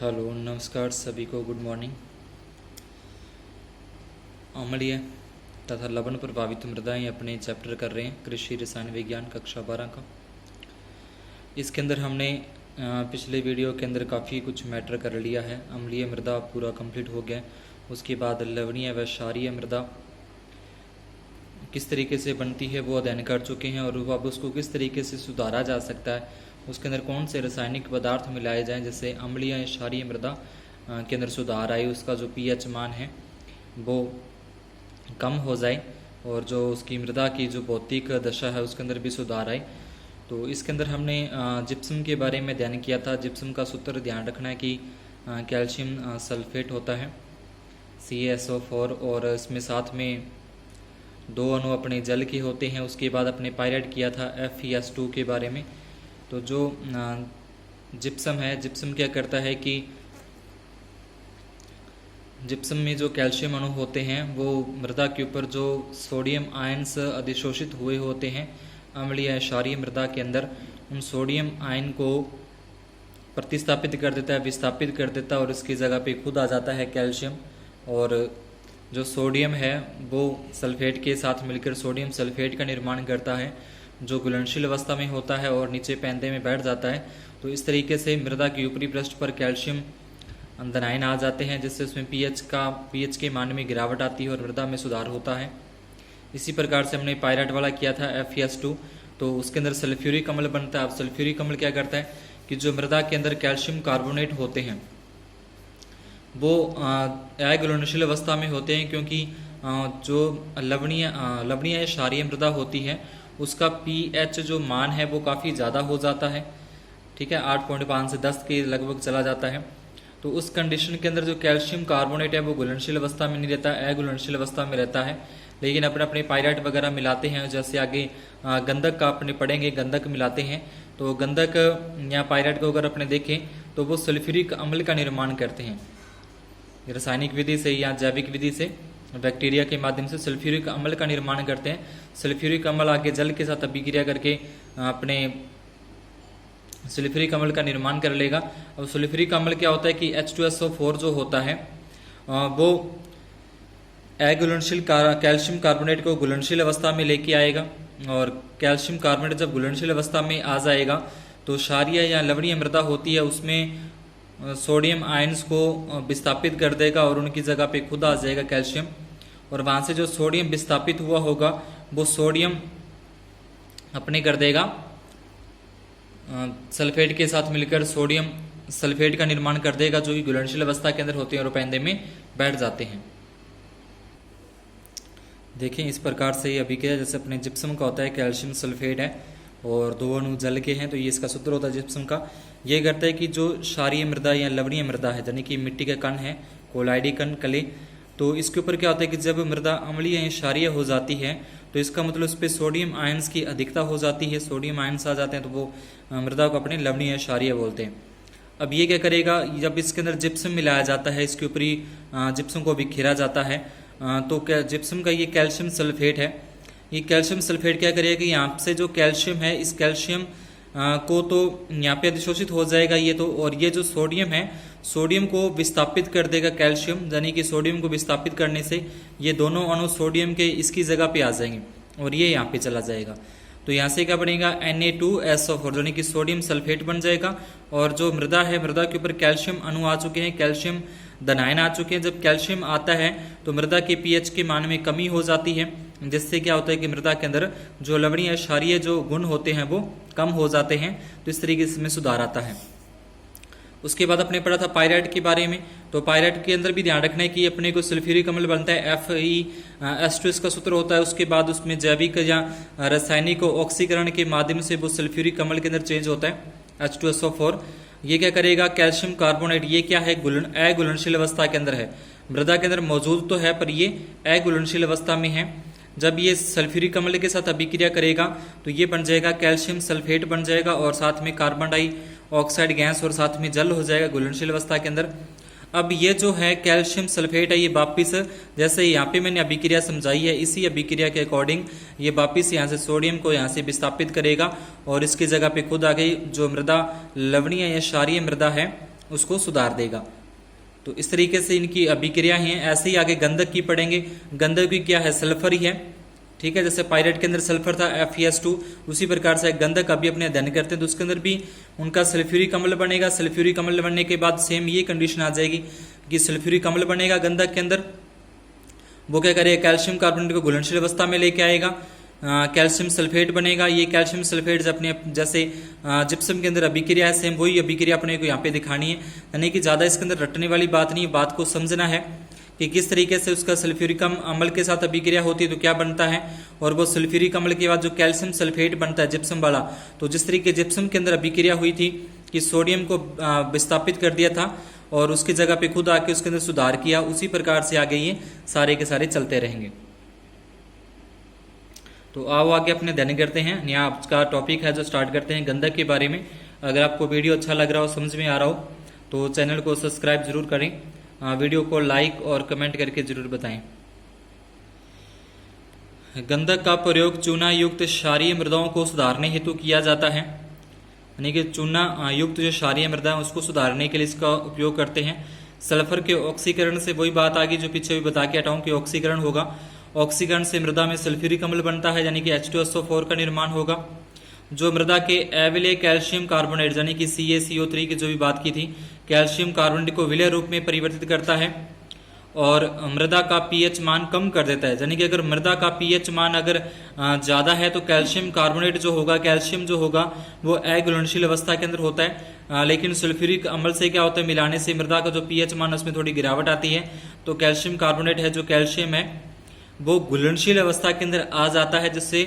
Hello नमस्कार सभी को, गुड मॉर्निंग। अम्लीय तथा लवण प्रभावित मृदाएं अपने चैप्टर कर रहे हैं कृषि रसायन विज्ञान कक्षा 12 का। इसके अंदर हमने पिछले वीडियो के अंदर काफ़ी कुछ मैटर कर लिया है। अम्लीय मृदा पूरा कंप्लीट हो गया। उसके बाद लवणीय व क्षारीय मृदा किस तरीके से बनती है वो अध्ययन कर चुके हैं, और अब उसको किस तरीके से सुधारा जा सकता है, उसके अंदर कौन से रासायनिक पदार्थ मिलाए जाएं जिससे अम्लीय या क्षारीय मृदा के अंदर सुधार आए, उसका जो पीएच मान है वो कम हो जाए और जो उसकी मृदा की जो भौतिक दशा है उसके अंदर भी सुधार आए। तो इसके अंदर हमने जिप्सम के बारे में ध्यान किया था। जिप्सम का सूत्र ध्यान रखना है कि कैल्शियम सल्फेट होता है CaSO4, और इसमें साथ में 2 अणु अपने जल के होते हैं। उसके बाद अपने पायरेट किया था FeS2 के बारे में। तो जो जिप्सम है, जिप्सम क्या करता है कि जिप्सम में जो कैल्शियम अणु होते हैं वो मृदा के ऊपर जो सोडियम आयन्स अधिशोषित हुए होते हैं अम्लीय या क्षारीय मृदा के अंदर, उन सोडियम आयन को प्रतिस्थापित कर देता है, विस्थापित कर देता है, और इसकी जगह पे खुद आ जाता है कैल्शियम। और जो सोडियम है वो सल्फेट के साथ मिलकर सोडियम सल्फेट का निर्माण करता है, जो घुलनशील अवस्था में होता है और नीचे पैंदे में बैठ जाता है। तो इस तरीके से मृदा के ऊपरी पृष्ठ पर कैल्शियम अंधनायन आ जाते हैं, जिससे उसमें पीएच के मान में गिरावट आती है और मृदा में सुधार होता है। इसी प्रकार से हमने पायरेट वाला किया था FeS2, तो उसके अंदर सल्फ्यूरिक अम्ल बनता है। अब सल्फ्यूरिक अम्ल क्या करता है कि जो मृदा के अंदर कैल्शियम कार्बोनेट होते हैं वो अघुलनशील अवस्था में होते हैं, क्योंकि जो लवणीय या क्षारीय मृदा होती है उसका pH जो मान है वो काफ़ी ज़्यादा हो जाता है। ठीक है, 8.5 से 10 के लगभग चला जाता है। तो उस कंडीशन के अंदर जो कैल्शियम कार्बोनेट है वो घुलनशील अवस्था में नहीं रहता, अघुलनशील अवस्था में रहता है। लेकिन अपने पायरेट वगैरह मिलाते हैं, जैसे आगे गंधक का अपने पढ़ेंगे, गंधक मिलाते हैं। तो गंधक या पायरेट को अगर अपने देखें तो वो सल्फ्यूरिक अम्ल का निर्माण करते हैं, रासायनिक विधि से या जैविक विधि से, बैक्टीरिया के माध्यम से सल्फ्यूरिक अम्ल का निर्माण करते हैं। सल्फ्यूरिक अम्ल आगे जल के साथ अभिक्रिया करके अपने सल्फ्यूरिक अम्ल का निर्माण कर लेगा। अब सल्फ्यूरिक अम्ल क्या होता है कि H2SO4 जो होता है वो अघुलनशील कैल्शियम कार्बोनेट को घुलनशील अवस्था में लेके आएगा, और कैल्शियम कार्बोनेट जब घुलनशील अवस्था में आ जाएगा तो क्षारीय या लवणीय मृदा होती है उसमें सोडियम आयन्स को विस्थापित कर देगा और उनकी जगह पे खुद आ जाएगा कैल्शियम। और वहाँ से जो सोडियम विस्थापित हुआ होगा वो सोडियम अपने कर देगा सल्फेट के साथ मिलकर सोडियम सल्फेट का निर्माण कर देगा, जो कि घुलनशील अवस्था के अंदर होते हैं और पैंदे में बैठ जाते हैं। देखें इस प्रकार से ये अभिक्रिया जैसे अपने जिप्सम का होता है, कैल्शियम सल्फेट है और 2 अणु जल के हैं, तो ये इसका सूत्र होता है जिप्सम का। ये करता है कि जो क्षारीय मृदा या लवणीय मृदा है, यानी कि मिट्टी के कण है, कोलाइडी कण कले, तो इसके ऊपर क्या होता है कि जब मृदा अम्लीय या क्षारीय हो जाती है तो इसका मतलब उस पर सोडियम आयन्स की अधिकता हो जाती है, सोडियम आयन्स आ जाते हैं, तो वो मृदा को अपने लवणीय या क्षारीय बोलते हैं। अब ये क्या करेगा, जब इसके अंदर जिप्सम मिलाया जाता है, इसके ऊपरी जिप्सम को बिखेरा जाता है, तो क्या जिप्सम का ये कैल्शियम सल्फेट है, ये कैल्शियम सल्फेट क्या करेगा कि यहाँ से जो कैल्शियम है इस कैल्शियम को तो यहाँ पे अधिशोषित हो जाएगा ये तो, और ये जो सोडियम है सोडियम को विस्थापित कर देगा कैल्शियम, यानी कि सोडियम को विस्थापित करने से ये दोनों अणु सोडियम के इसकी जगह पे आ जाएंगे और ये यहाँ पे चला जाएगा। तो यहाँ से क्या बनेगा Na2SO4, यानी कि सोडियम सल्फेट बन जाएगा। और जो मृदा है, मृदा के ऊपर कैल्शियम अणु आ चुके हैं, कैल्शियम धनायन आ चुके हैं। जब कैल्शियम आता है तो मृदा के pH के मान में कमी हो जाती है, जिससे क्या होता है कि मृदा के अंदर जो लवणीय या क्षारीय जो गुण होते हैं वो कम हो जाते हैं। तो इस तरीके से इसमें सुधार आता है। उसके बाद अपने पढ़ा था पायरेट के बारे में। तो पायरेट के अंदर भी ध्यान रखना है कि अपने को सल्फ्यूरिक अम्ल बनता है FeS2 इसका सूत्र होता है। उसके बाद उसमें जैविक या रासायनिक ऑक्सीकरण के माध्यम से वो सल्फ्यूरिक अम्ल के अंदर चेंज होता है H2SO4। ये क्या करेगा, कैल्शियम कार्बोनेट, ये क्या है, अघुलनशील अवस्था के अंदर है, मृदा के अंदर मौजूद तो है पर ये अघुलनशील अवस्था में है। जब ये सल्फ्यूरिक अम्ल के साथ अभिक्रिया करेगा तो ये बन जाएगा कैल्शियम सल्फेट बन जाएगा, और साथ में कार्बन डाइऑक्साइड गैस और साथ में जल हो जाएगा घुलनशील अवस्था के अंदर। अब ये जो है कैल्शियम सल्फेट है, ये वापिस जैसे यहाँ पे मैंने अभिक्रिया समझाई है, इसी अभिक्रिया के अकॉर्डिंग ये वापिस यहाँ से सोडियम को यहाँ से विस्थापित करेगा और इसकी जगह पे खुद आ गई जो मृदा लवणीय या क्षारीय मृदा है उसको सुधार देगा। तो इस तरीके से इनकी अभिक्रिया हैं। ऐसे ही आगे गंधक की पढ़ेंगे। गंधक भी क्या है, सल्फर ही है, ठीक है। जैसे पायरेट के अंदर सल्फर था FeS2, उसी प्रकार से गंधक अभी अपने अध्ययन करते हैं तो उसके अंदर भी उनका सल्फ्यूरिक अम्ल बनेगा। सल्फ्यूरिक अम्ल बनने के बाद सेम ये कंडीशन आ जाएगी कि सल्फ्यूरिक अम्ल बनेगा गंधक के अंदर, वो क्या करेगा, कैल्शियम कार्बोनेट को घुलनशील अवस्था में लेके आएगा। कैल्शियम सल्फेट बनेगा। ये कैल्शियम सल्फेट अपने जैसे जिप्सम के अंदर अभिक्रिया है, सेम वही अभिक्रिया अपने को यहाँ पे दिखानी है, यानी कि ज़्यादा इसके अंदर रटने वाली बात नहीं है। बात को समझना है कि किस तरीके से उसका सल्फ्यूरिक अम्ल के साथ अभिक्रिया होती है तो क्या बनता है, और वो सल्फ्यूरिक अम्ल के बाद जो कैल्शियम सल्फेट बनता है जिप्सम वाला, तो जिस तरीके जिप्सम के अंदर अभिक्रिया हुई थी कि सोडियम को विस्थापित कर दिया था और उसकी जगह पे खुद आके उसके अंदर सुधार किया, उसी प्रकार से आगे ये सारे के सारे चलते रहेंगे। तो आओ आगे अपने अध्ययन करते हैं। यहाँ आपका टॉपिक है जो स्टार्ट करते हैं गंधक के बारे में। अगर आपको वीडियो अच्छा लग रहा हो, समझ में आ रहा हो, तो चैनल को सब्सक्राइब जरूर करें, वीडियो को लाइक और कमेंट करके जरूर बताएं। गंधक का प्रयोग चूना युक्त क्षारीय मृदाओं को सुधारने हेतु किया जाता है, यानी कि चूना युक्त जो क्षारीय मृदा है उसको सुधारने के लिए इसका उपयोग करते हैं। सल्फर के ऑक्सीकरण से वही बात आ गई जो पीछे भी बता के हटाऊं कि ऑक्सीकरण होगा। ऑक्सीकरण से मृदा में सल्फ्यूरिक अम्ल बनता है, यानी कि H2SO4 का निर्माण होगा, जो मृदा के अविलेय कैल्शियम कार्बोनेट यानी कि CaCO3 की जो भी बात की थी, कैल्शियम कार्बोनेट को विलेय रूप में परिवर्तित करता है और मृदा का pH मान कम कर देता है। यानी कि अगर मृदा का pH मान अगर ज़्यादा है तो कैल्शियम कार्बोनेट जो होगा, कैल्शियम जो होगा वो अघुलनशील अवस्था के अंदर होता है, लेकिन सल्फ्यूरिक अम्ल से क्या होता है, मिलाने से मृदा का जो pH मान उसमें थोड़ी गिरावट आती है, तो कैल्शियम कार्बोनेट है जो कैल्शियम है वो घुलनशील अवस्था के अंदर आ जाता है, जिससे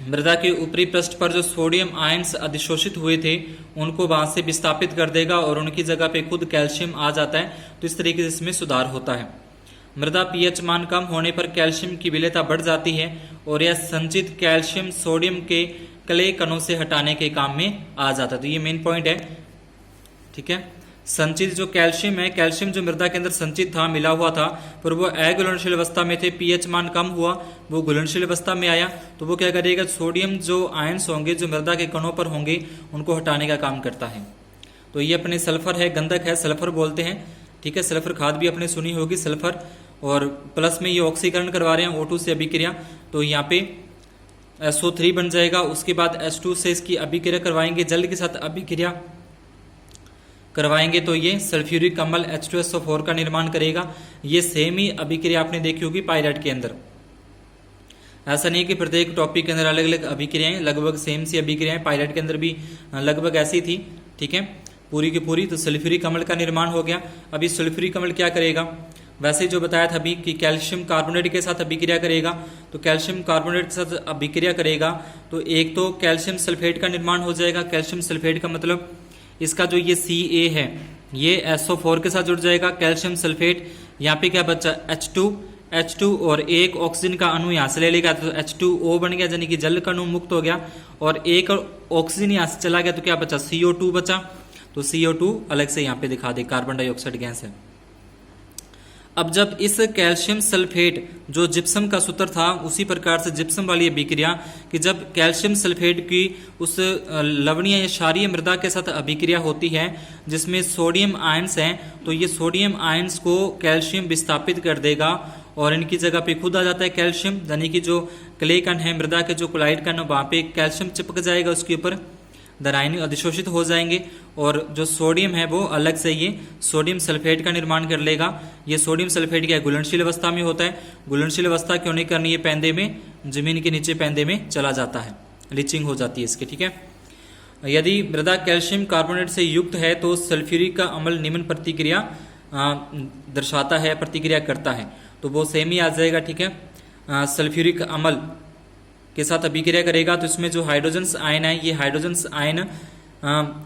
मृदा के ऊपरी पृष्ठ पर जो सोडियम आयंस अधिशोषित हुए थे उनको वहां से विस्थापित कर देगा और उनकी जगह पे खुद कैल्शियम आ जाता है। तो इस तरीके से इसमें सुधार होता है। मृदा pH मान कम होने पर कैल्शियम की विलेयता बढ़ जाती है और यह संचित कैल्शियम सोडियम के क्ले कणों से हटाने के काम में आ जाता है। तो ये मेन पॉइंट है, ठीक है। संचित जो कैल्शियम है, कैल्शियम जो मृदा के अंदर संचित था, मिला हुआ था, पर वो अघुलनशील अवस्था में थे, pH मान कम हुआ, वो घुलनशील अवस्था में आया, तो वो क्या करेगा, सोडियम जो आयंस होंगे जो मृदा के कणों पर होंगे उनको हटाने का काम करता है। तो ये अपने सल्फर है, गंधक है, सल्फर बोलते हैं, ठीक है। सल्फर खाद भी आपने सुनी होगी, सल्फर, और प्लस में ये ऑक्सीकरण करवा रहे हैं O2 से अभिक्रिया, तो यहाँ पे SO3 बन जाएगा। उसके बाद H2 से इसकी अभिक्रिया करवाएंगे, जल के साथ अभिक्रिया करवाएंगे तो ये सल्फ्यूरिक अम्ल H2SO4 का निर्माण करेगा। ये सेम ही अभिक्रिया आपने देखी होगी पायरेट के अंदर। ऐसा नहीं है कि प्रत्येक टॉपिक के अंदर अलग अलग अभिक्रियाएं, लगभग सेम सी अभिक्रियाएं पायरेट के अंदर भी लगभग ऐसी थी, ठीक है, पूरी की पूरी। तो सल्फ्यूरिक अम्ल का निर्माण हो गया। अभी सल्फ्यूरिक अम्ल क्या करेगा, वैसे जो बताया था अभी कि कैल्शियम कार्बोनेट के साथ अभिक्रिया करेगा, तो कैल्शियम कार्बोनेट के साथ अभिक्रिया करेगा तो एक तो कैल्शियम सल्फेट का निर्माण हो जाएगा। कैल्शियम सल्फेट का मतलब इसका जो ये Ca है ये SO4 के साथ जुड़ जाएगा, कैल्शियम सल्फेट। यहाँ पे क्या बचा, H2 और एक ऑक्सीजन का अणु यहाँ से ले लेगा तो H2O बन गया, यानी कि जल का अणु मुक्त हो गया, और एक ऑक्सीजन यहाँ से चला गया तो क्या बचा, CO2 बचा। तो CO2 अलग से यहाँ पे दिखा दे, कार्बन डाइऑक्साइड गैस है। अब जब इस कैल्शियम सल्फेट जो जिप्सम का सूत्र था, उसी प्रकार से जिप्सम वाली अभिक्रिया कि जब कैल्शियम सल्फेट की उस लवणीय या क्षारीय मृदा के साथ अभिक्रिया होती है जिसमें सोडियम आयंस हैं, तो ये सोडियम आयंस को कैल्शियम विस्थापित कर देगा और इनकी जगह पे खुद आ जाता है कैल्शियम, यानी कि जो क्ले कण है मृदा के, जो क्लोराइड कण, वहां पे कैल्शियम चिपक जाएगा उसके ऊपर, दरायन अधिशोषित हो जाएंगे और जो सोडियम है वो अलग से ये सोडियम सल्फेट का निर्माण कर लेगा। ये सोडियम सल्फेट क्या घुलनशील अवस्था में होता है। घुलनशील अवस्था क्यों नहीं करनी है, पेंदे में, जमीन के नीचे पेंदे में चला जाता है, लीचिंग हो जाती है इसकी, ठीक है। यदि मृदा कैल्शियम कार्बोनेट से युक्त है तो सल्फ्यूरिक का अम्ल निम्न प्रतिक्रिया दर्शाता है, प्रतिक्रिया करता है, तो वो सेम ही आ जाएगा, ठीक है। सल्फ्यूरिक अम्ल के साथ अभिक्रिया करेगा तो इसमें जो हाइड्रोजन्स आयन है, ये हाइड्रोजन्स आयन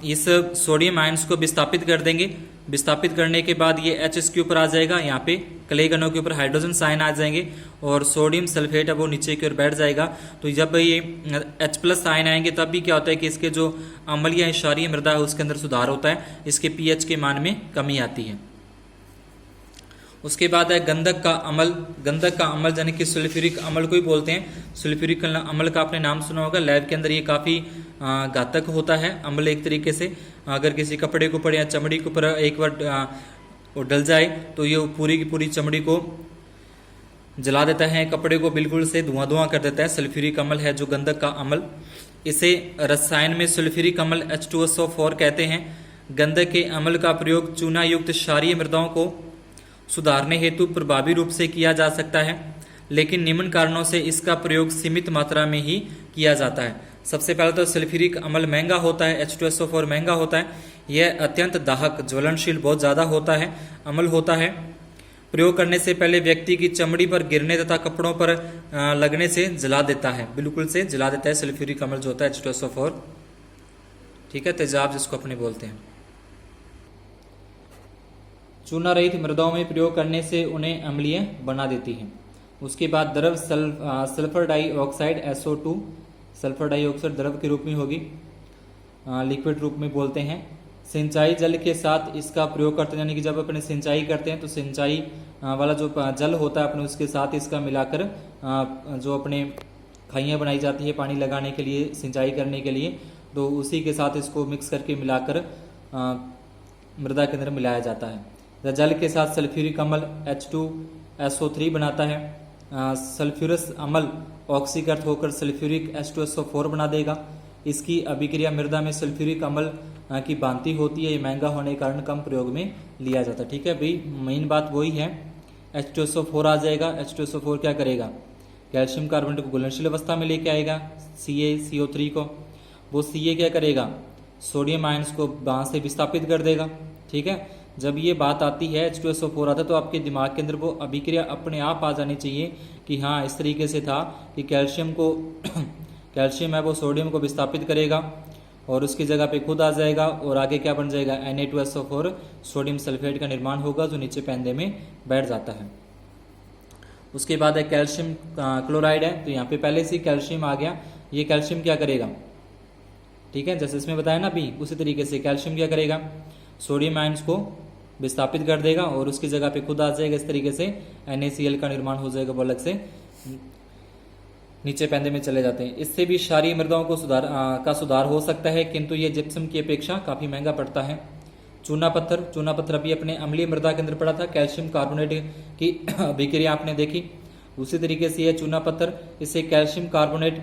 इस सोडियम आयन्स को विस्थापित कर देंगे। विस्थापित करने के बाद ये H इसके ऊपर आ जाएगा, यहाँ पे क्ले कणों के ऊपर हाइड्रोजन्स आयन आ जाएंगे और सोडियम सल्फेट है वो नीचे की ओर बैठ जाएगा। तो जब ये H+ आयन आएंगे तब भी क्या होता है कि इसके जो अम्लीय या क्षारीय मृदा है उसके अंदर सुधार होता है, इसके pH के मान में कमी आती है। उसके बाद है गंधक का अम्ल। गंधक का अम्ल यानी कि सल्फ्यूरिक अम्ल को ही बोलते हैं। सल्फ्यूरिक अम्ल का आपने नाम सुना होगा, लैब के अंदर ये काफ़ी घातक होता है अम्ल एक तरीके से। अगर किसी कपड़े के ऊपर या चमड़ी के ऊपर एक बार वो डल जाए तो ये पूरी की पूरी चमड़ी को जला देता है, कपड़े को बिल्कुल से धुआं धुआं कर देता है। सल्फ्यूरिक अम्ल है जो गंधक का अम्ल। इसे रसायन में सल्फ्यूरिक अम्ल H2SO4 कहते हैं। गंधक के अम्ल का प्रयोग चूना युक्त क्षारीय मृदाओं को सुधारने हेतु प्रभावी रूप से किया जा सकता है, लेकिन निम्न कारणों से इसका प्रयोग सीमित मात्रा में ही किया जाता है। सबसे पहले तो सल्फ्यूरिक अम्ल महंगा होता है, H2SO4 महंगा होता है। यह अत्यंत दाहक ज्वलनशील बहुत ज़्यादा होता है, अम्ल होता है। प्रयोग करने से पहले व्यक्ति की चमड़ी पर गिरने तथा कपड़ों पर लगने से जला देता है, बिल्कुल से जला देता है सल्फ्यूरिक अम्ल जो होता है H2SO4। ठीक है, तेजाब जिसको अपने बोलते हैं। चूना रहित मृदाओं में प्रयोग करने से उन्हें अम्लीय बना देती है। उसके बाद द्रव sulphur dioxide SO2, sulphur dioxide द्रव के रूप में होगी, लिक्विड रूप में बोलते हैं। सिंचाई जल के साथ इसका प्रयोग करते हैं, यानी कि जब अपने सिंचाई करते हैं तो सिंचाई वाला जो जल होता है अपने उसके साथ इसका मिलाकर जो अपने खाइयाँ बनाई जाती है पानी लगाने के लिए, सिंचाई करने के लिए, तो उसी के साथ इसको मिक्स करके मिलाकर मृदा के अंदर मिलाया जाता है। जल के साथ सल्फ्यूरिक अम्ल H2SO3 बनाता है। सल्फ्यूरस अम्ल ऑक्सीकृत होकर सल्फ्यूरिक H2SO4 बना देगा। इसकी अभिक्रिया मृदा में सल्फ्यूरिक अम्ल की भांति होती है। ये महंगा होने के कारण कम प्रयोग में लिया जाता है। ठीक है भाई, मेन बात वही है, H2SO4 आ जाएगा। H2SO4 क्या करेगा, कैल्शियम कार्बोनेट को घुलनशील अवस्था में लेके आएगा, CaCO3 को। वो Ca क्या करेगा, सोडियम आयंस को वहाँ से विस्थापित कर देगा। ठीक है, जब ये बात आती है H2SO4 आता है तो आपके दिमाग के अंदर वो अभिक्रिया अपने आप आ जानी चाहिए कि हाँ इस तरीके से था कि कैल्शियम को कैल्शियम है वो सोडियम को विस्थापित करेगा और उसकी जगह पे खुद आ जाएगा और आगे क्या बन जाएगा, Na2SO4 सोडियम सल्फेट का निर्माण होगा जो नीचे पैंदे में बैठ जाता है। उसके बाद है कैल्शियम क्लोराइड है, तो यहाँ पे पहले से कैल्शियम आ गया। ये कैल्शियम क्या करेगा, ठीक है, जैसे इसमें बताया ना अभी, उसी तरीके से कैल्शियम क्या करेगा, सोडियम आयंस को विस्थापित कर देगा और उसकी जगह पे खुद आ जाएगा। इस तरीके से NaCl का निर्माण हो जाएगा, वो अलग से नीचे पैंदे में चले जाते हैं। इससे भी क्षारीय मृदाओं को सुधार हो सकता है, किंतु ये जिप्सम की अपेक्षा काफी महंगा पड़ता है। चूना पत्थर अभी अपने अम्लीय मृदा के अंदर पड़ा था, कैल्शियम कार्बोनेट की अभिक्रिया आपने देखी। उसी तरीके से यह चूना पत्थर, इसे कैल्शियम कार्बोनेट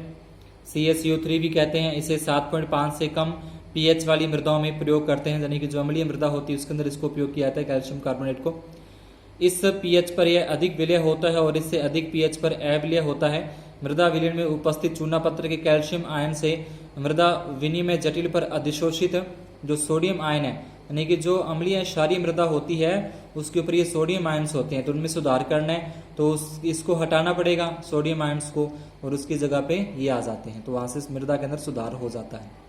CaCO3 भी कहते हैं। इसे 7.5 से कम pH वाली मृदाओं में प्रयोग करते हैं, यानी कि जो अम्लीय मृदा होती है उसके अंदर इसको उपयोग किया जाता है कैल्शियम कार्बोनेट को। इस pH पर यह अधिक विलय होता है और इससे अधिक pH पर अविलय होता है। मृदा विलयन में उपस्थित चूना पत्थर के कैल्शियम आयन से मृदा विनिमय जटिल पर अधिशोषित जो सोडियम आयन है, यानी कि जो अम्लीय क्षारीय मृदा होती है उसके ऊपर ये सोडियम आयन्स होते हैं, तो उनमें सुधार करना है तो इसको हटाना पड़ेगा सोडियम आयन्स को और उसकी जगह पे ये आ जाते हैं, तो वहां से मृदा के अंदर सुधार हो जाता है।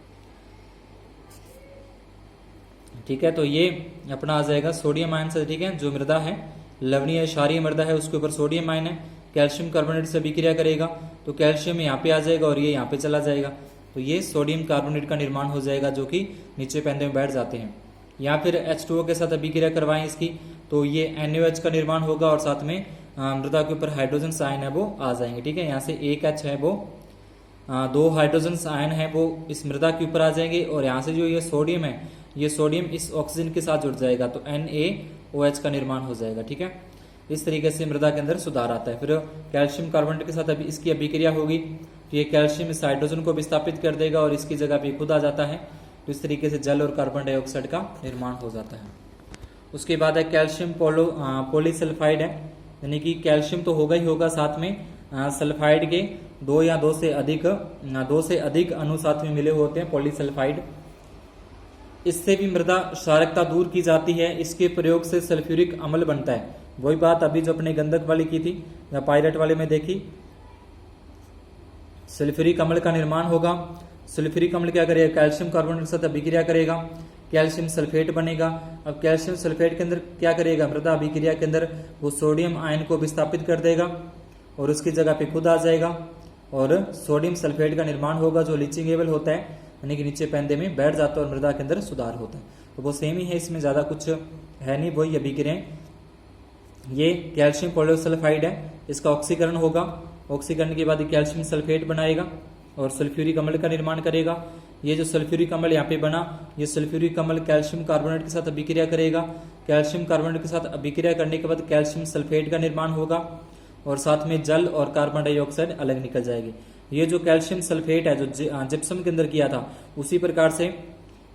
ठीक है, तो ये अपना आ जाएगा सोडियम आयन से। ठीक है, जो मृदा है लवणीय क्षारीय मृदा है उसके ऊपर सोडियम आयन है, कैल्शियम कार्बोनेट से अभिक्रिया करेगा तो कैल्शियम यहाँ पे आ जाएगा और ये यहाँ पे चला जाएगा, तो ये सोडियम कार्बोनेट का निर्माण हो जाएगा जो कि नीचे पैंदे में बैठ जाते हैं। या फिर H2O के साथ अभिक्रिया करवाएं इसकी तो ये NaOH का निर्माण होगा और साथ में मृदा के ऊपर हाइड्रोजन आयन है वो आ जाएंगे। ठीक है, यहाँ से एक H है वो 2 हाइड्रोजन आयन है वो इस मृदा के ऊपर आ जाएंगे और यहाँ से जो ये सोडियम है, ये सोडियम इस ऑक्सीजन के साथ जुड़ जाएगा तो NaOH का निर्माण हो जाएगा। ठीक है, इस तरीके से मृदा के अंदर सुधार आता है। फिर कैल्शियम कार्बोनेट के साथ अभी इसकी अभिक्रिया होगी तो ये कैल्शियम इस हाइड्रोजन को विस्थापित कर देगा और इसकी जगह पे खुद आ जाता है, तो इस तरीके से जल और कार्बन डाइऑक्साइड का निर्माण हो जाता है। उसके बाद है कैल्शियम पॉलीसल्फाइड है, यानी कि कैल्शियम तो होगा ही होगा, साथ में सल्फाइड के 2 या 2 से अधिक अणु साथ में मिले होते हैं पॉलीसल्फाइड। इससे भी मृदा क्षारकता दूर की जाती है। इसके प्रयोग से सल्फ्यूरिक अम्ल बनता है। वही बात अभी जो अपने गंधक वाली की थी या पायरेट वाले में देखी, सल्फ्यूरिक अम्ल का निर्माण होगा। सल्फ्यूरिक अम्ल क्या करेगा, कैल्शियम कार्बोनेट के साथ अभिक्रिया करेगा, कैल्शियम सल्फेट बनेगा। अब कैल्शियम सल्फेट के अंदर क्या करेगा, मृदा अभिक्रिया के अंदर वो सोडियम आयन को विस्थापित कर देगा और उसकी जगह पे खुद आ जाएगा और सोडियम सल्फेट का निर्माण होगा जो लीचिंगेबल होता है, यानी कि नीचे पैंदे में बैठ जाता है और मृदा के अंदर सुधार होता है। तो वो सेम ही है, इसमें ज्यादा कुछ है नहीं, वही अभिक्रियाएं ये कैल्शियम पॉलीसल्फाइड है, इसका ऑक्सीकरण होगा, ऑक्सीकरण के बाद कैल्शियम सल्फेट बनाएगा और सल्फ्यूरिक अम्ल का निर्माण करेगा। ये जो सल्फ्यूरिक अम्ल यहाँ पे बना, ये सल्फ्यूरिक अम्ल कैल्शियम कार्बोनेट के साथ अभिक्रिया करेगा, कैल्शियम कार्बोनेट के साथ अभिक्रिया करने के बाद कैल्शियम सल्फेट का निर्माण होगा और साथ में जल और कार्बन डाइऑक्साइड अलग निकल जाएगी। ये जो कैल्शियम सल्फेट है जो जिप्सम के अंदर किया था, उसी प्रकार से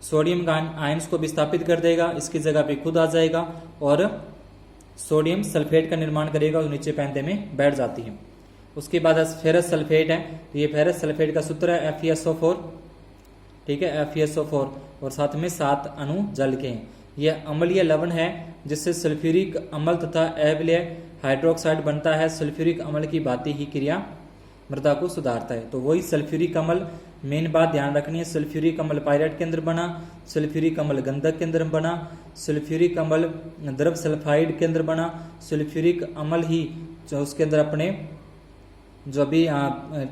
सोडियम आयंस को विस्थापित कर देगा, इसकी जगह पे खुद आ जाएगा और सोडियम सल्फेट का निर्माण करेगा और नीचे पैंदे में बैठ जाती है। उसके बाद फेरस सल्फेट है, ये फेरस सल्फेट का सूत्र है FeSO4, ठीक है, FeSO4 और साथ में 7 अणु जल के हैं। यह अम्लीय लवण है जिससे सल्फ्यूरिक अम्ल तथा अम्लीय हाइड्रोक्साइड बनता है। सल्फ्यूरिक अम्ल की भांति ही क्रिया मृदा को सुधारता है। तो वही सल्फ्यूरिक अम्ल, मेन बात ध्यान रखनी है, सल्फ्यूरिक अम्ल पायरेट के अंदर बना, सल्फ्यूरिक अम्ल गंधक के अंदर बना, सल्फ्यूरिक अम्ल द्रव सल्फाइड के अंदर बना, सल्फ्यूरिक अम्ल ही जो उसके अंदर अपने जो अभी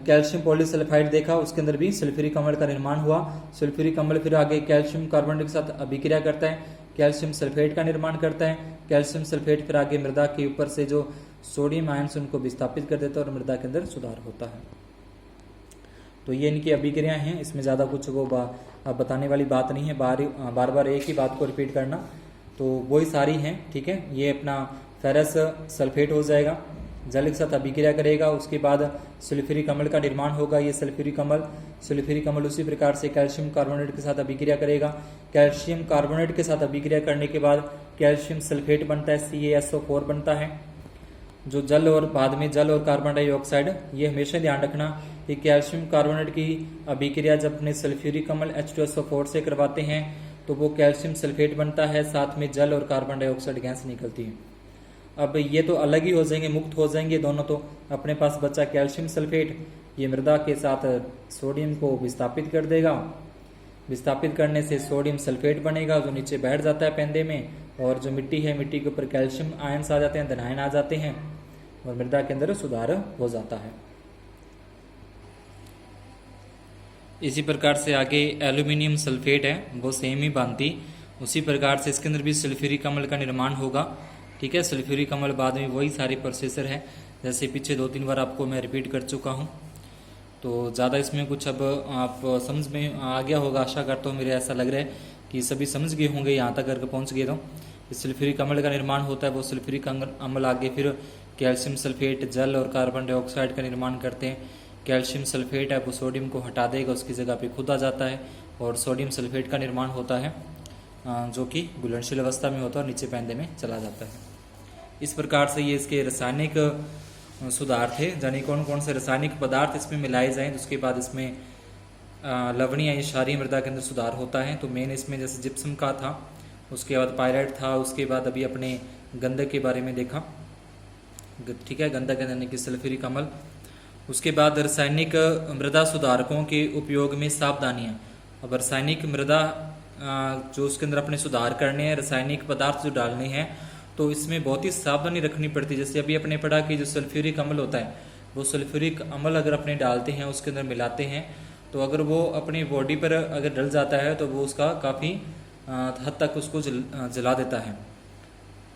कैल्शियम पॉलीसल्फाइड देखा उसके अंदर भी सल्फ्यूरिक अम्ल का निर्माण हुआ। सल्फ्यूरिक अम्ल फिर आगे कैल्शियम कार्बोनेट के साथ अभिक्रिया करता है, कैल्शियम सल्फेट का निर्माण करता है। कैल्शियम सल्फेट फिर आगे मृदा के ऊपर से जो सोडियम आयंस उनको विस्थापित कर देता है और मृदा के अंदर सुधार होता है। तो ये इनकी अभिक्रियाएं हैं, इसमें ज़्यादा कुछ वो बताने वाली बात नहीं है, बार बार एक ही बात को रिपीट करना, तो वही सारी हैं, ठीक है। ये अपना फेरस सल्फेट हो जाएगा, जल के साथ अभिक्रिया करेगा, उसके बाद सल्फ्यूरिक अम्ल का निर्माण होगा। ये सल्फ्यूरिक अम्ल उसी प्रकार से कैल्शियम कार्बोनेट के साथ अभिक्रिया करेगा। कैल्शियम कार्बोनेट के साथ अभिक्रिया करने के बाद कैल्शियम सल्फेट बनता है, CaSO4 बनता है, जो जल और बाद में जल और कार्बन डाइऑक्साइड। ये हमेशा ध्यान रखना कि कैल्शियम कार्बोनेट की अभिक्रिया जब अपने सल्फ्यूरिक अम्ल H2SO4 से करवाते हैं तो वो कैल्शियम सल्फेट बनता है, साथ में जल और कार्बन डाइऑक्साइड गैस निकलती है। अब ये तो अलग ही हो जाएंगे, मुक्त हो जाएंगे दोनों। तो अपने पास बचा कैल्शियम सल्फेट, ये मृदा के साथ सोडियम को विस्थापित कर देगा, विस्थापित करने से सोडियम सल्फेट बनेगा जो नीचे बैठ जाता है पैंदे में, और जो मिट्टी है, मिट्टी के ऊपर कैल्शियम आयंस आ जाते हैं, धनायन आ जाते हैं और मृदा के अंदर सुधार हो जाता है। इसी प्रकार से आगे एल्यूमिनियम सल्फेट है, वो सेम ही भांति उसी प्रकार से इसके अंदर भी सल्फ्यूरिक अम्ल का निर्माण होगा, ठीक है। सल्फ्यूरिक अम्ल बाद में वही सारे प्रोसेसर है, जैसे पीछे 2-3 बार आपको मैं रिपीट कर चुका हूँ, तो ज़्यादा इसमें कुछ अब आप समझ में आ गया होगा, आशा करता हूँ। मेरे ऐसा लग रहा है कि सभी समझ गए होंगे, यहाँ तक करके पहुँच गए। तो सल्फ्यूरिक अम्ल का निर्माण होता है, वो सल्फ्यूरिक अम्ल आगे फिर कैल्शियम सल्फेट, जल और कार्बन डाइऑक्साइड का निर्माण करते हैं। कैल्शियम सल्फेट है वो सोडियम को हटा देगा, उसकी जगह पे खुद आ जाता है और सोडियम सल्फेट का निर्माण होता है, जो कि घुलनशील अवस्था में होता है और नीचे पैंदे में चला जाता है। इस प्रकार से ये इसके रासायनिक सुधार थे, यानी कौन कौन से रासायनिक पदार्थ इसमें मिलाए जाएं, उसके बाद इसमें लवणीय या क्षारीय मृदा के अंदर सुधार होता है। तो मेन इसमें जैसे जिप्सम का था, उसके बाद पायराइट था, उसके बाद अभी अपने गंधक के बारे में देखा, ठीक है, गंधक यानी कि सल्फ्यूरिक अम्ल। उसके बाद रासायनिक मृदा सुधारकों के उपयोग में सावधानियां। अब रासायनिक मृदा जो उसके अंदर अपने सुधार करने हैं, रासायनिक पदार्थ जो डालने हैं, तो इसमें बहुत ही सावधानी रखनी पड़ती है। जैसे अभी अपने पढ़ा कि जो सल्फ्यूरिक अम्ल होता है, वो सल्फ्यूरिक अम्ल अगर अपने डालते हैं, उसके अंदर मिलाते हैं, तो अगर वो अपनी बॉडी पर अगर डल जाता है तो वो उसका काफ़ी हद तक उसको जला देता है।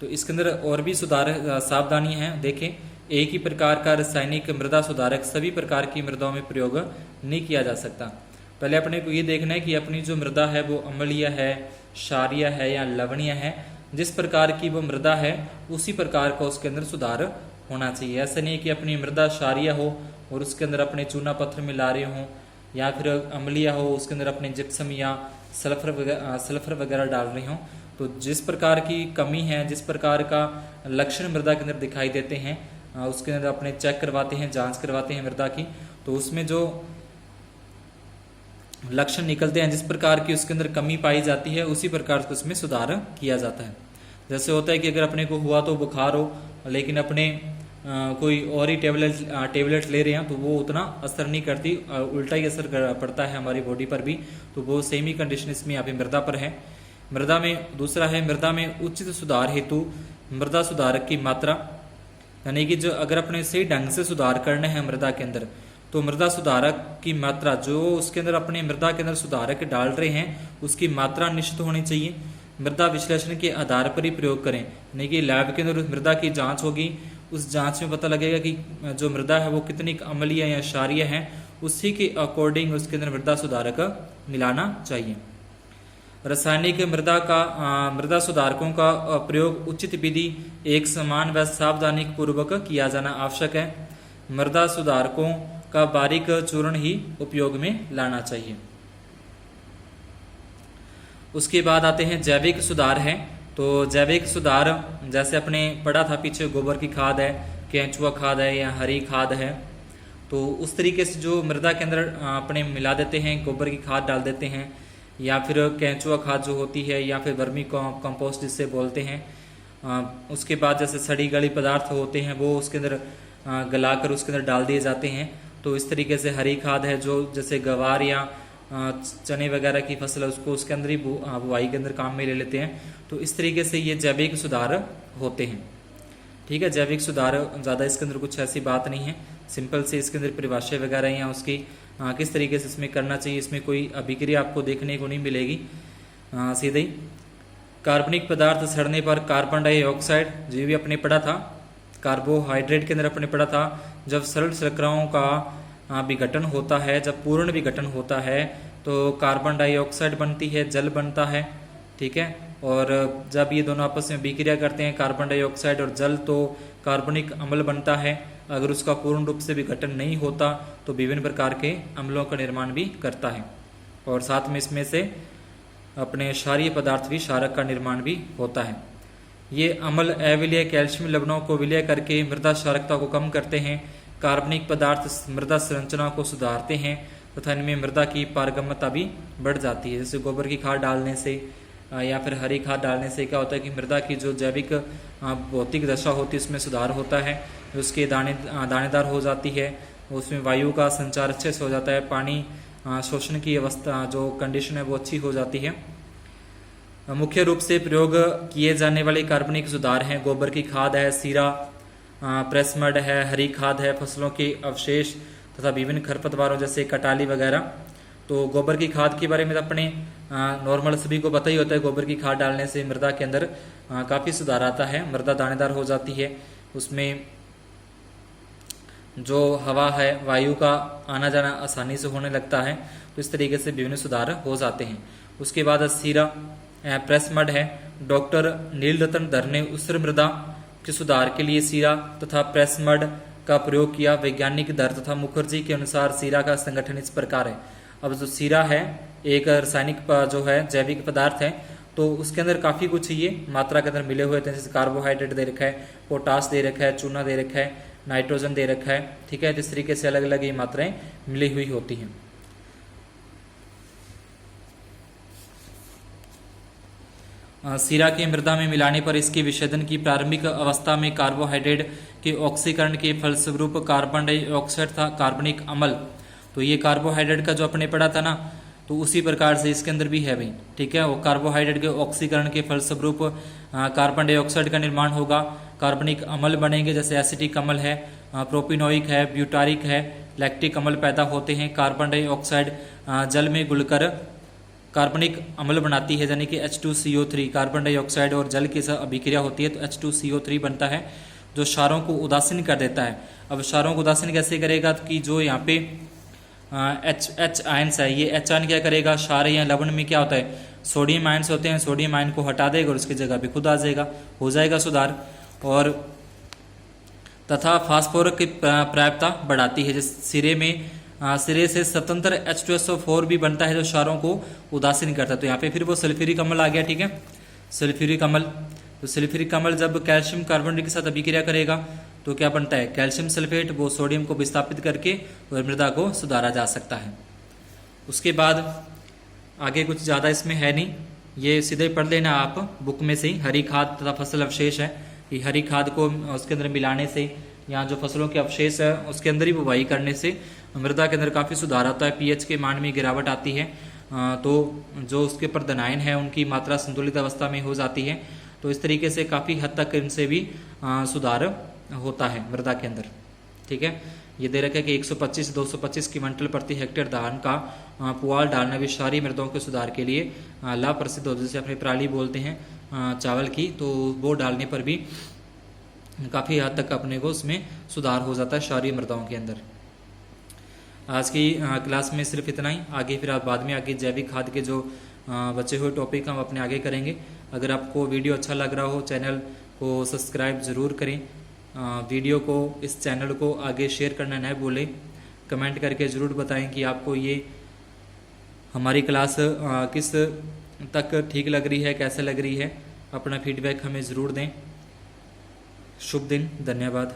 तो इसके अंदर और भी सुधार सावधानी है। देखें, एक ही प्रकार का रासायनिक मृदा सुधारक सभी प्रकार की मृदाओं में प्रयोग नहीं किया जा सकता। पहले अपने को ये देखना है कि अपनी जो मृदा है वो अम्लीय है, क्षारीय है या लवणीय है। जिस प्रकार की वो मृदा है उसी प्रकार का उसके अंदर सुधार होना चाहिए। ऐसा नहीं कि अपनी मृदा क्षारीय हो और उसके अंदर अपने चूना पत्थर मिला रहे हों, या फिर अम्लीय हो उसके अंदर अपने जिप्सम या सल्फर वगैरह डाल रहे हों। तो जिस प्रकार की कमी है, जिस प्रकार का लक्षण मृदा के अंदर दिखाई देते हैं, उसके अंदर अपने चेक करवाते हैं, जांच करवाते हैं मृदा की, तो उसमें जो लक्षण निकलते हैं, जिस प्रकार की उसके अंदर कमी पाई जाती है, उसी प्रकार से उसमें सुधार किया जाता है। जैसे होता है कि अगर अपने को हुआ तो बुखार हो, लेकिन अपने कोई और ही टेबलेट ले रहे हैं तो वो उतना असर नहीं करती, उल्टा ही असर पड़ता है हमारी बॉडी पर भी। तो वो सेम ही कंडीशन इसमें यहाँ पे मृदा पर है। मृदा में दूसरा है, मृदा में उचित सुधार हेतु मृदा सुधारक की मात्रा, यानी कि जो अगर अपने सही ढंग से सुधार करना है मृदा के अंदर, तो मृदा सुधारक की मात्रा जो उसके अंदर अपने मृदा के अंदर सुधारक डाल रहे हैं उसकी मात्रा निश्चित होनी चाहिए। मृदा विश्लेषण के आधार पर ही प्रयोग करें, यानी कि लैब के अंदर उस मृदा की जांच होगी, उस जांच में पता लगेगा कि जो मृदा है वो कितनी अम्लीय या क्षारीय है, उसी के अकॉर्डिंग उसके अंदर मृदा सुधारक मिलाना चाहिए। रासायनिक मृदा सुधारकों का प्रयोग उचित विधि, एक समान व सावधानी पूर्वक किया जाना आवश्यक है। मृदा सुधारकों का बारीक चूर्ण ही उपयोग में लाना चाहिए। उसके बाद आते हैं जैविक सुधार है। तो जैविक सुधार जैसे अपने पढ़ा था पीछे, गोबर की खाद है, केंचुआ खाद है या हरी खाद है, तो उस तरीके से जो मृदा के अंदर अपने मिला देते हैं, गोबर की खाद डाल देते हैं, या फिर केंचुआ खाद जो होती है, या फिर वर्मी कंपोस्ट जिससे बोलते हैं। उसके बाद जैसे सड़ी गली पदार्थ होते हैं वो उसके अंदर गलाकर उसके अंदर डाल दिए जाते हैं। तो इस तरीके से हरी खाद है जो जैसे गवार या चने वगैरह की फसल है उसको उसके अंदर ही बुआई के अंदर काम में ले लेते हैं। तो इस तरीके से ये जैविक सुधार होते हैं। ठीक है, जैविक सुधार ज़्यादा इसके अंदर कुछ ऐसी बात नहीं है, सिंपल से इसके अंदर परिभाषा वगैरह या उसकी किस तरीके से इसमें करना चाहिए, इसमें कोई अभिक्रिया आपको देखने को नहीं मिलेगी। सीधे ही कार्बनिक पदार्थ सड़ने पर कार्बन डाइऑक्साइड, जो भी अपने पढ़ा था, कार्बोहाइड्रेट के अंदर अपने पढ़ा था, जब सरल शर्कराओं का विघटन होता है, जब पूर्ण विघटन होता है तो कार्बन डाइऑक्साइड बनती है, जल बनता है। ठीक है, और जब ये दोनों आपस में विक्रिया करते हैं कार्बन डाइऑक्साइड और जल, तो कार्बनिक अम्ल बनता है। अगर उसका पूर्ण रूप से विघटन नहीं होता तो विभिन्न प्रकार के अम्लों का निर्माण भी करता है, और साथ में इसमें से अपने क्षारीय पदार्थ भी, क्षारक का निर्माण भी होता है। ये अम्ल अविलीय कैल्शियम लवणों को विलय करके मृदा क्षारकता को कम करते हैं। कार्बनिक पदार्थ मृदा संरचना को सुधारते हैं तथा इनमें मृदा की पारगम्यता भी बढ़ जाती है। जैसे गोबर की खाद डालने से या फिर हरी खाद डालने से क्या होता है कि मृदा की जो जैविक भौतिक दशा होती है उसमें सुधार होता है, उसके दानेदार हो जाती है, उसमें वायु का संचार अच्छे से हो जाता है, पानी शोषण की अवस्था जो कंडीशन है वो अच्छी हो जाती है। मुख्य रूप से प्रयोग किए जाने वाले कार्बनिक सुधार हैं गोबर की खाद है, सीरा, प्रेस मड है, हरी खाद है, फसलों के अवशेष तथा विभिन्न खरपतवारों जैसे कटाली वगैरह। तो गोबर की खाद के बारे में अपने नॉर्मल सभी को पता ही होता है, गोबर की खाद डालने से मृदा के अंदर काफ़ी सुधार आता है, मृदा दानेदार हो जाती है, उसमें जो हवा है, वायु का आना जाना आसानी से होने लगता है। तो इस तरीके से विभिन्न सुधार हो जाते हैं। उसके बाद सीरा प्रेस मड है। डॉक्टर नील रतन धर ने उस्र मृदा के सुधार के लिए सीरा तथा प्रेस मड का प्रयोग किया। वैज्ञानिक धर तथा मुखर्जी के अनुसार सीरा का संगठन इस प्रकार है। अब जो सीरा है एक रासायनिक जो है जैविक पदार्थ है, तो उसके अंदर काफ़ी कुछ ये मात्रा के अंदर मिले हुए थे, जैसे कार्बोहाइड्रेट दे रखा है, पोटास दे रखा है, चूना दे रखा है, नाइट्रोजन दे रखा है। ठीक है, इस तरीके से अलग अलग ये मात्राएं मिली हुई होती हैं। सीरा के मृदा में मिलाने पर इसके विच्छेदन की प्रारंभिक अवस्था में कार्बोहाइड्रेट के ऑक्सीकरण के फलस्वरूप कार्बन डाइऑक्साइड था कार्बनिक अम्ल। तो ये कार्बोहाइड्रेट का जो अपने पढ़ा था ना, तो उसी प्रकार से इसके अंदर भी है भाई। ठीक है, वो कार्बोहाइड्रेट के ऑक्सीकरण के फलस्वरूप कार्बन डाइऑक्साइड का निर्माण होगा, कार्बनिक अम्ल बनेंगे, जैसे एसिटिक अम्ल है, प्रोपिनोइक है, ब्यूटारिक है, लैक्टिक अम्ल पैदा होते हैं। कार्बन डाइऑक्साइड जल में घुलकर कार्बनिक अम्ल बनाती है, यानी कि H2CO3। कार्बन डाइऑक्साइड और जल की अभिक्रिया होती है तो H2CO3 बनता है, जो क्षारों को उदासीन कर देता है। अब क्षारों को उदासीन कैसे करेगा कि जो यहाँ पे H आयंस है, ये H आयन क्या करेगा, क्षार या लवण में क्या होता है, सोडियम आयंस होते हैं, सोडियम आयन को हटा देगा और उसकी जगह पे खुद आ जाएगा, हो जाएगा सुधार। और तथा फास्फोरस की प्रायिकता बढ़ाती है, जिस सिरे से स्वतंत्र H2SO4 भी बनता है जो क्षारों को उदासीन करता है। तो यहाँ पे फिर वो सल्फ्यूरिक अम्ल आ गया। ठीक है, सल्फ्यूरिक अम्ल, तो सल्फ्यूरिक अम्ल जब कैल्शियम कार्बोनेट के साथ अभिक्रिया करेगा तो क्या बनता है, कैल्शियम सल्फेट, वो सोडियम को विस्थापित करके और मृदा को सुधारा जा सकता है। उसके बाद आगे कुछ ज़्यादा इसमें है नहीं, ये सीधे पढ़ लेना आप बुक में से ही। हरी खाद तथा फसल अवशेष है कि हरी खाद को उसके अंदर मिलाने से या जो फसलों के अवशेष है उसके अंदर ही बुवाई करने से मृदा के अंदर काफ़ी सुधार आता है, पीएच के मान में गिरावट आती है, तो जो उसके ऊपर धनायन है उनकी मात्रा संतुलित अवस्था में हो जाती है। तो इस तरीके से काफ़ी हद तक इनसे भी सुधार होता है मृदा के अंदर। ठीक है, ये दे रखा है कि 125 से 225 क्विंटल प्रति हेक्टेयर धान का पुआल डालना भी क्षारीय मृदाओं के सुधार के लिए लाभ प्रसिद्ध होता है। जैसे अपनी पराली बोलते हैं चावल की, तो वो डालने पर भी काफ़ी हद तक अपने को उसमें सुधार हो जाता है क्षारीय मृदाओं के अंदर। आज की क्लास में सिर्फ इतना ही। आगे फिर आप बाद में आगे जैविक खाद के जो बचे हुए टॉपिक हम अपने आगे करेंगे। अगर आपको वीडियो अच्छा लग रहा हो चैनल को सब्सक्राइब ज़रूर करें, वीडियो को, इस चैनल को आगे शेयर करना न भूलें। कमेंट करके ज़रूर बताएं कि आपको ये हमारी क्लास किस तक ठीक लग रही है, कैसे लग रही है। अपना फीडबैक हमें ज़रूर दें। शुभ दिन, धन्यवाद।